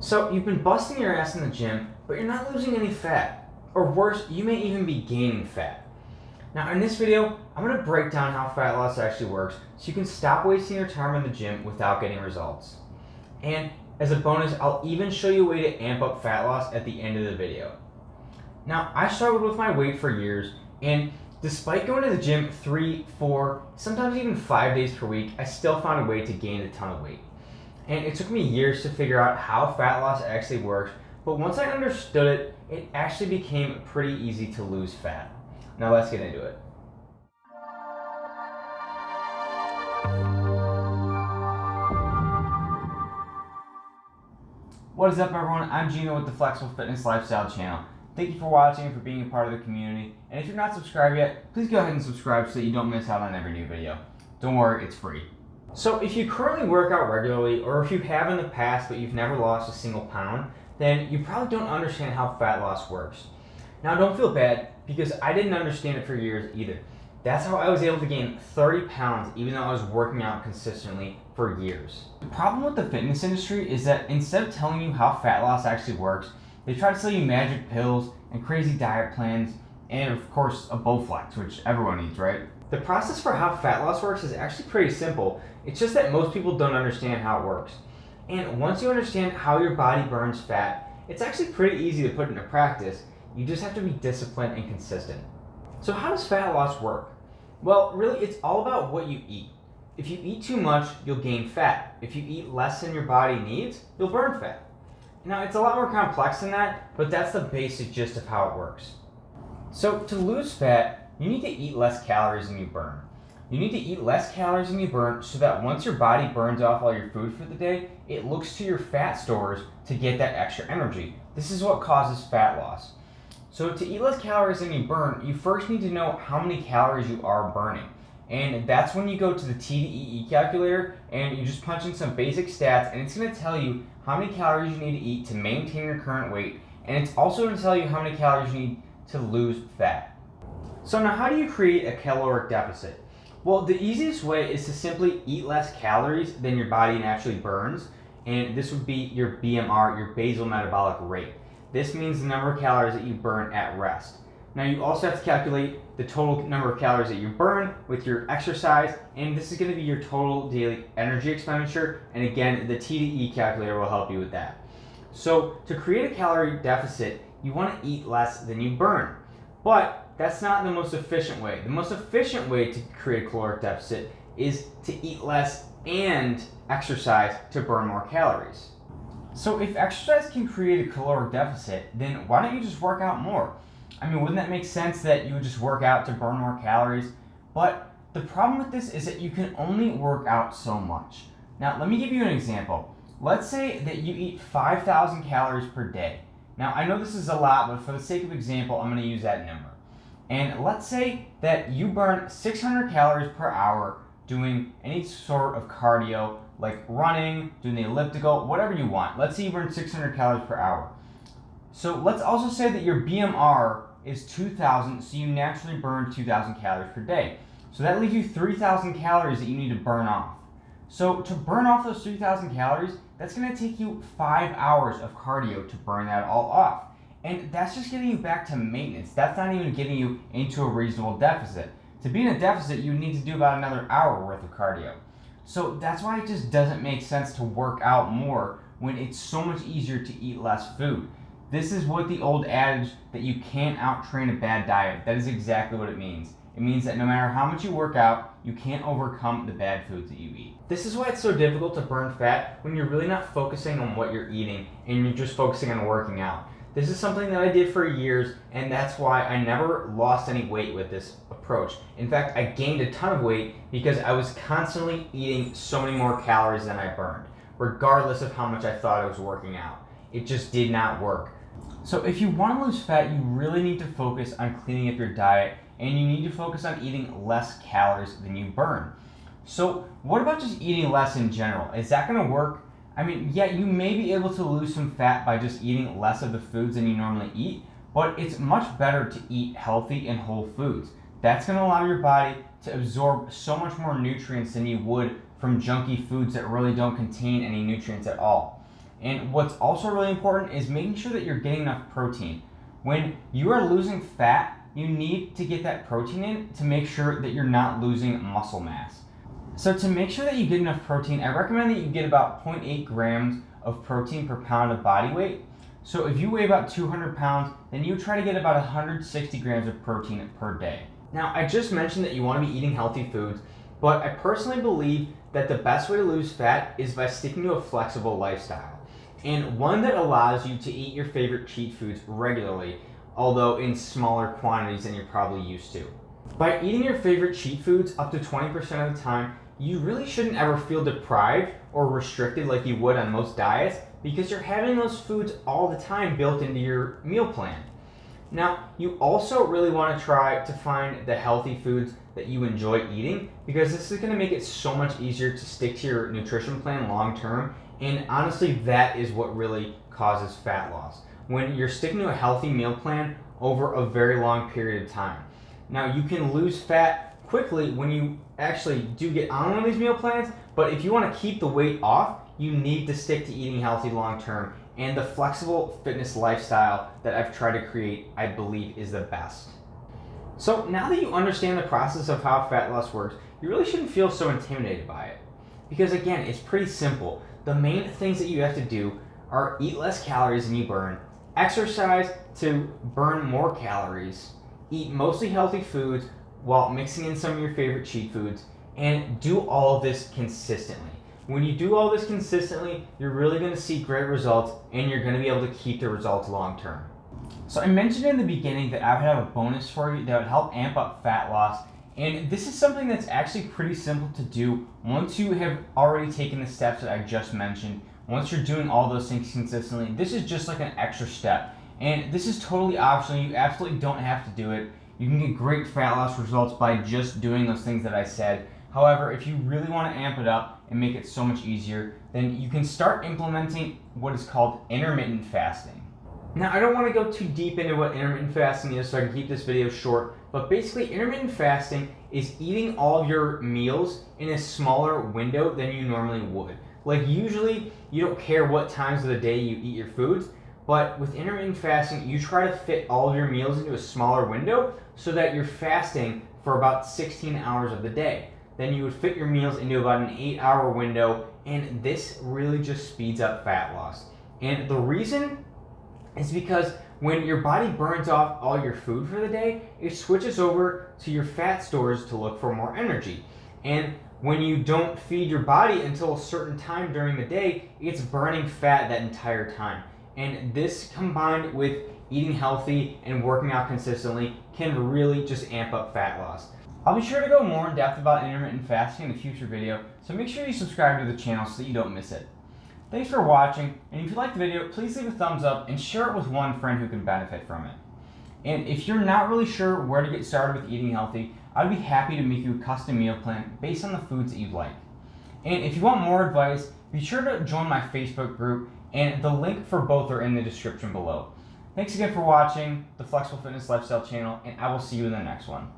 So you've been busting your ass in the gym, but you're not losing any fat. Or worse, you may even be gaining fat. Now in this video, I'm going to break down how fat loss actually works so you can stop wasting your time in the gym without getting results. And as a bonus, I'll even show you a way to amp up fat loss at the end of the video. Now I struggled with my weight for years, and despite going to the gym 3, 4, sometimes even 5 days per week, I still found a way to gain a ton of weight. And it took me years to figure out how fat loss actually works, but once I understood it, it actually became pretty easy to lose fat. Now let's get into it. What is up, everyone? I'm Gino with the Flexible Fitness Lifestyle channel. Thank you for watching and for being a part of the community. And if you're not subscribed yet, please go ahead and subscribe so that you don't miss out on every new video. Don't worry, it's free. So if you currently work out regularly, or if you have in the past but you've never lost a single pound, then you probably don't understand how fat loss works. Now don't feel bad, because I didn't understand it for years either. That's how I was able to gain 30 pounds even though I was working out consistently for years. The problem with the fitness industry is that instead of telling you how fat loss actually works, they try to sell you magic pills and crazy diet plans, and of course a Bowflex, which everyone needs, right? The process for how fat loss works is actually pretty simple. It's just that most people don't understand how it works. And once you understand how your body burns fat, it's actually pretty easy to put into practice. You just have to be disciplined and consistent. So how does fat loss work? Well, really, it's all about what you eat. If you eat too much, you'll gain fat. If you eat less than your body needs, you'll burn fat. Now, it's a lot more complex than that, but that's the basic gist of how it works. So to lose fat, you need to eat less calories than you burn. You need to eat less calories than you burn so that once your body burns off all your food for the day, it looks to your fat stores to get that extra energy. This is what causes fat loss. So to eat less calories than you burn, you first need to know how many calories you are burning. And that's when you go to the TDEE calculator and you just punch in some basic stats, and it's going to tell you how many calories you need to eat to maintain your current weight, and it's also going to tell you how many calories you need to lose fat. So now how do you create a caloric deficit? Well, the easiest way is to simply eat less calories than your body naturally burns, and this would be your BMR, your basal metabolic rate. This means the number of calories that you burn at rest. Now you also have to calculate the total number of calories that you burn with your exercise, and this is going to be your total daily energy expenditure, and again, the TDE calculator will help you with that. So to create a calorie deficit, you want to eat less than you burn, but that's not the most efficient way. The most efficient way to create a caloric deficit is to eat less and exercise to burn more calories. So if exercise can create a caloric deficit, then why don't you just work out more? I mean, wouldn't that make sense that you would just work out to burn more calories? But the problem with this is that you can only work out so much. Now, let me give you an example. Let's say that you eat 5,000 calories per day. Now, I know this is a lot, but for the sake of example, I'm going to use that number. And let's say that you burn 600 calories per hour doing any sort of cardio, like running, doing the elliptical, whatever you want. Let's say you burn 600 calories per hour. So let's also say that your BMR is 2,000, so you naturally burn 2,000 calories per day. So that leaves you 3,000 calories that you need to burn off. So to burn off those 3,000 calories, that's going to take you 5 hours of cardio to burn that all off. And that's just getting you back to maintenance. That's not even getting you into a reasonable deficit. To be in a deficit, you need to do about another hour worth of cardio. So that's why it just doesn't make sense to work out more when it's so much easier to eat less food. This is what the old adage that you can't out-train a bad diet, that is exactly what it means. It means that no matter how much you work out, you can't overcome the bad foods that you eat. This is why it's so difficult to burn fat when you're really not focusing on what you're eating and you're just focusing on working out. This is something that I did for years, and that's why I never lost any weight with this approach. In fact, I gained a ton of weight because I was constantly eating so many more calories than I burned, regardless of how much I thought I was working out. It just did not work. So if you want to lose fat, you really need to focus on cleaning up your diet, and you need to focus on eating less calories than you burn. So what about just eating less in general? Is that going to work? I mean, yeah, you may be able to lose some fat by just eating less of the foods than you normally eat, but it's much better to eat healthy and whole foods. That's going to allow your body to absorb so much more nutrients than you would from junky foods that really don't contain any nutrients at all. And what's also really important is making sure that you're getting enough protein. When you are losing fat, you need to get that protein in to make sure that you're not losing muscle mass. So to make sure that you get enough protein, I recommend that you get about 0.8 grams of protein per pound of body weight. So if you weigh about 200 pounds, then you try to get about 160 grams of protein per day. Now, I just mentioned that you want to be eating healthy foods, but I personally believe that the best way to lose fat is by sticking to a flexible lifestyle, and one that allows you to eat your favorite cheat foods regularly, although in smaller quantities than you're probably used to. By eating your favorite cheat foods up to 20% of the time, you really shouldn't ever feel deprived or restricted like you would on most diets, because you're having those foods all the time built into your meal plan. Now, you also really want to try to find the healthy foods that you enjoy eating, because this is going to make it so much easier to stick to your nutrition plan long term, and honestly, that is what really causes fat loss. When you're sticking to a healthy meal plan over a very long period of time. Now, you can lose fat quickly when you actually do get on one of these meal plans, but if you want to keep the weight off, you need to stick to eating healthy long term, and the flexible fitness lifestyle that I've tried to create, I believe, is the best. So now that you understand the process of how fat loss works, you really shouldn't feel so intimidated by it. Because again, it's pretty simple. The main things that you have to do are eat less calories than you burn, exercise to burn more calories, eat mostly healthy foods while mixing in some of your favorite cheat foods, and do all of this consistently. When you do all this consistently, you're really going to see great results, and you're going to be able to keep the results long term. So I mentioned in the beginning that I would have a bonus for you that would help amp up fat loss, and this is something that's actually pretty simple to do once you have already taken the steps that I just mentioned. Once you're doing all those things consistently, this is just like an extra step, and this is totally optional. You absolutely don't have to do it. You can get great fat loss results by just doing those things that I said. However, if you really want to amp it up and make it so much easier, then you can start implementing what is called intermittent fasting. Now, I don't want to go too deep into what intermittent fasting is, so I can keep this video short, but basically intermittent fasting is eating all of your meals in a smaller window than you normally would. Like usually, you don't care what times of the day you eat your foods, but with intermittent fasting, you try to fit all of your meals into a smaller window so that you're fasting for about 16 hours of the day. Then you would fit your meals into about an 8-hour window, and this really just speeds up fat loss. And the reason is because when your body burns off all your food for the day, it switches over to your fat stores to look for more energy. And when you don't feed your body until a certain time during the day, it's burning fat that entire time. And this, combined with eating healthy and working out consistently, can really just amp up fat loss. I'll be sure to go more in depth about intermittent fasting in a future video, so make sure you subscribe to the channel so that you don't miss it. Thanks for watching, and if you liked the video, please leave a thumbs up and share it with one friend who can benefit from it. And if you're not really sure where to get started with eating healthy, I'd be happy to make you a custom meal plan based on the foods that you'd like. And if you want more advice, be sure to join my Facebook group, and the link for both are in the description below. Thanks again for watching the Flexible Fitness Lifestyle channel, and I will see you in the next one.